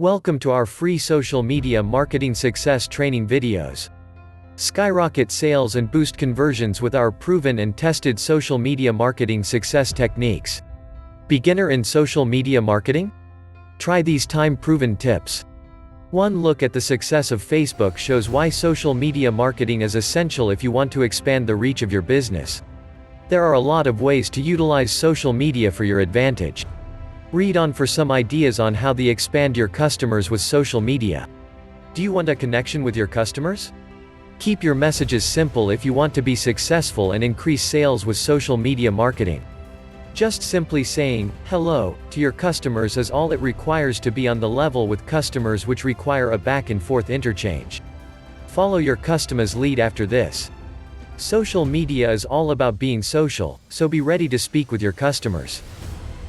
Welcome to our free social media marketing success training videos. Skyrocket sales and boost conversions with our proven and tested social media marketing success techniques. Beginner in social media marketing? Try these time-proven tips. One look at the success of Facebook shows why social media marketing is essential if you want to expand the reach of your business. There are a lot of ways to utilize social media for your advantage. Read on for some ideas on how to expand your customers with social media. Do you want a connection with your customers? Keep your messages simple if you want to be successful and increase sales with social media marketing. Just simply saying hello to your customers is all it requires to be on the level with customers which require a back and forth interchange. Follow your customer's lead after this. Social media is all about being social, so be ready to speak with your customers.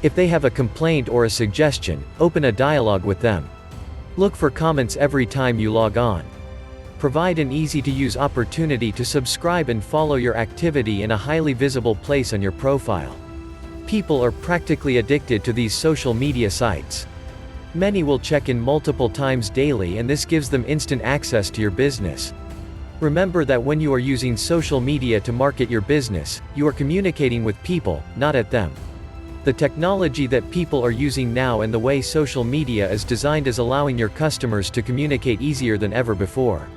If they have a complaint or a suggestion, open a dialogue with them. Look for comments every time you log on. Provide an easy-to-use opportunity to subscribe and follow your activity in a highly visible place on your profile. People are practically addicted to these social media sites. Many will check in multiple times daily, and this gives them instant access to your business. Remember that when you are using social media to market your business, you are communicating with people, not at them. The technology that people are using now and the way social media is designed is allowing your customers to communicate easier than ever before.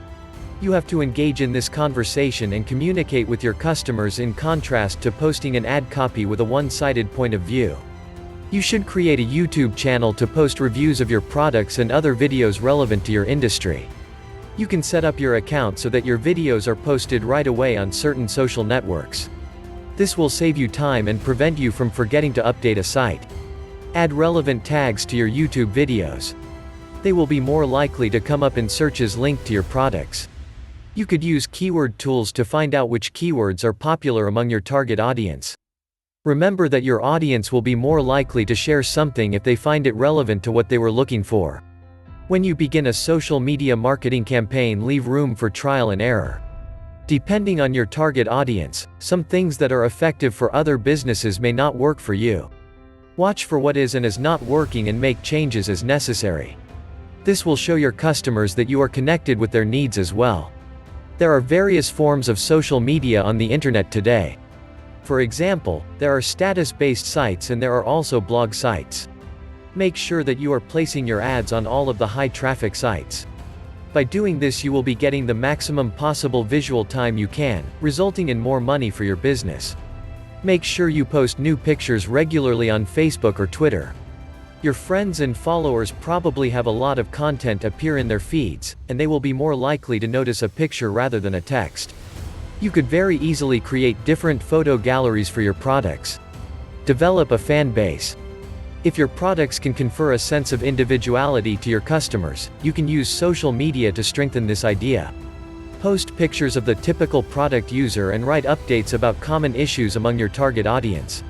You have to engage in this conversation and communicate with your customers in contrast to posting an ad copy with a one-sided point of view. You should create a YouTube channel to post reviews of your products and other videos relevant to your industry. You can set up your account so that your videos are posted right away on certain social networks. This will save you time and prevent you from forgetting to update a site. Add relevant tags to your YouTube videos. They will be more likely to come up in searches linked to your products. You could use keyword tools to find out which keywords are popular among your target audience. Remember that your audience will be more likely to share something if they find it relevant to what they were looking for. When you begin a social media marketing campaign, leave room for trial and error. Depending on your target audience, some things that are effective for other businesses may not work for you. Watch for what is and is not working and make changes as necessary. This will show your customers that you are connected with their needs as well. There are various forms of social media on the internet today. For example, there are status-based sites and there are also blog sites. Make sure that you are placing your ads on all of the high-traffic sites. By doing this, you will be getting the maximum possible visual time you can, resulting in more money for your business. Make sure you post new pictures regularly on Facebook or Twitter. Your friends and followers probably have a lot of content appear in their feeds, and they will be more likely to notice a picture rather than a text. You could very easily create different photo galleries for your products. Develop a fan base. If your products can confer a sense of individuality to your customers, you can use social media to strengthen this idea. Post pictures of the typical product user and write updates about common issues among your target audience.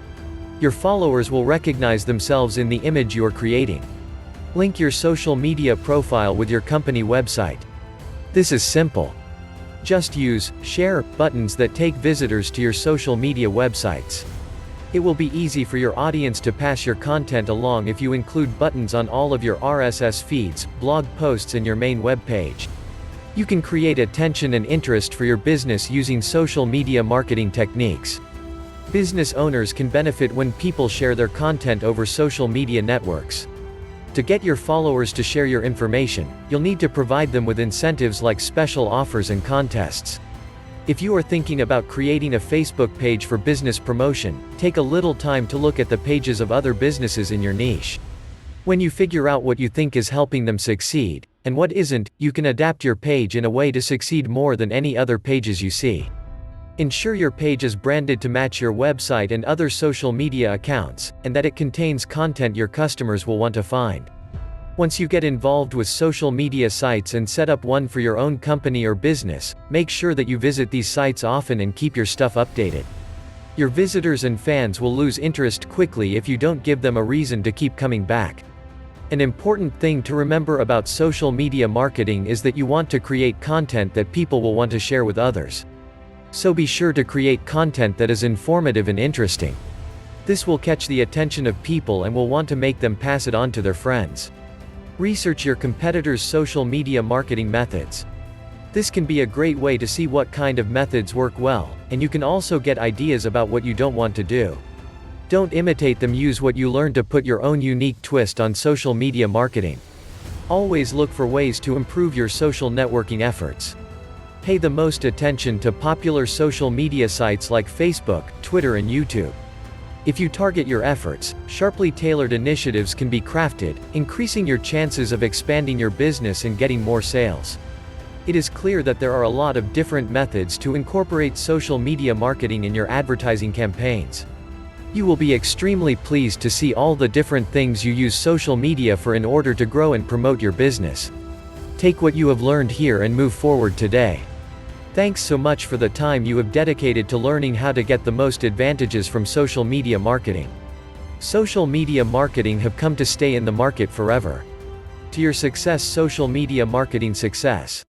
Your followers will recognize themselves in the image you are creating. Link your social media profile with your company website. This is simple. Just use share buttons that take visitors to your social media websites. It will be easy for your audience to pass your content along if you include buttons on all of your RSS feeds, blog posts, and your main web page. You can create attention and interest for your business using social media marketing techniques. Business owners can benefit when people share their content over social media networks. To get your followers to share your information, you'll need to provide them with incentives like special offers and contests. If you are thinking about creating a Facebook page for business promotion, take a little time to look at the pages of other businesses in your niche. When you figure out what you think is helping them succeed, and what isn't, you can adapt your page in a way to succeed more than any other pages you see. Ensure your page is branded to match your website and other social media accounts, and that it contains content your customers will want to find. Once you get involved with social media sites and set up one for your own company or business, make sure that you visit these sites often and keep your stuff updated. Your visitors and fans will lose interest quickly if you don't give them a reason to keep coming back. An important thing to remember about social media marketing is that you want to create content that people will want to share with others. So be sure to create content that is informative and interesting. This will catch the attention of people and will want to make them pass it on to their friends. Research your competitors' social media marketing methods. This can be a great way to see what kind of methods work well, and you can also get ideas about what you don't want to do. Don't imitate them, use what you learn to put your own unique twist on social media marketing. Always look for ways to improve your social networking efforts. Pay the most attention to popular social media sites like Facebook, Twitter and YouTube. If you target your efforts, sharply tailored initiatives can be crafted, increasing your chances of expanding your business and getting more sales. It is clear that there are a lot of different methods to incorporate social media marketing in your advertising campaigns. You will be extremely pleased to see all the different things you use social media for in order to grow and promote your business. Take what you have learned here and move forward today. Thanks so much for the time you have dedicated to learning how to get the most advantages from social media marketing. Social media marketing have come to stay in the market forever. To your success, social media marketing success.